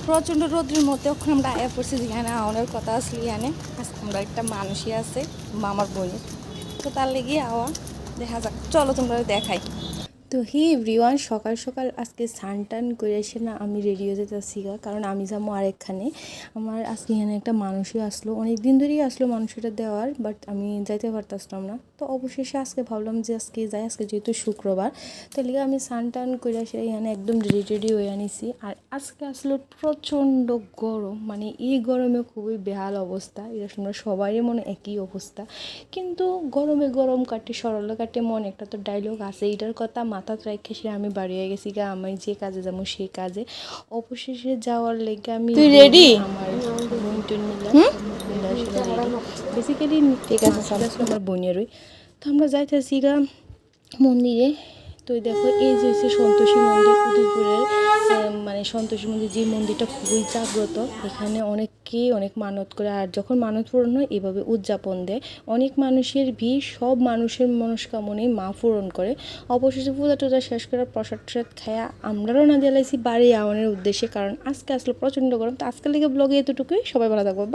প্রচণ্ড রোদ্রের মধ্যে ওখানে আমরা আয়া পড়ছি যেখানে আওয়ানোর কথা আসলে এখানে আজকে আমরা একটা মানুষই আছে মামার বোনের, তো তার লেগে আওয়া দেখা যাক, চলো তোমরা দেখাই। তো হে এভরিওয়ান, সকাল সকাল আজকে স্নান টান করে এসে না আমি রেডি হয়ে যেতেছি, কারণ আমি যাবো আরেকখানে। আমার আজকে এখানে একটা মানুষই আসলো, অনেক দিন ধরেই আসলো মানুষটা দেওয়ার, বাট আমি যাইতে পারতাম না। তো অবশেষে আজকে ভাবলাম যে আজকে যাই, আজকে যেহেতু শুক্রবার, তো লিগে আমি স্নান টান করে এসে এখানে একদম রেডি হয়ে আনিছি। আর আজকে আসলো প্রচণ্ড গরম, মানে এই গরমে খুবই বেহাল অবস্থা, এটা শুনে সবারই মনে একই অবস্থা। কিন্তু গরমে গরম কাটে সরল কাটে মন, একটা তো ডায়লগ আছে, এইটার কথা মাথাত রেখে সে আমি বাড়িয়ে গেছি গা, আমি যে কাজে যাবো সেই কাজে। অবশেষে যাওয়ার লেগে আমি রেডি, আমার বোন টোন নিলাম, বেসিক্যালি ঠিক আছে আমার বোনেরই। তো আমরা যাইতেছি গা মন্দিরে। তো দেখো এই যে হচ্ছে সন্তোষী মন্দির উদয়পুরের, মানে সন্তোষী মন্দির, যে মন্দিরটা খুবই জাগ্রত। এখানে অনেককেই অনেক মানত করে, আর যখন মানত পূরণ হয় এভাবে উদযাপন দেয়, অনেক মানুষের ভিড়, সব মানুষের মনস্কামনাই মা পূরণ করে। অবশেষে পূজা টুজা শেষ করে প্রসাদ টসাদ খায়া আমরাও না জ্বালাইছি বাড়ি আওয়ানোর উদ্দেশ্যে, কারণ আজকে আসলে প্রচণ্ড গরম। তো আজকের লেগে ব্লগে এতটুকুই, সবাই ভালো থাকবো।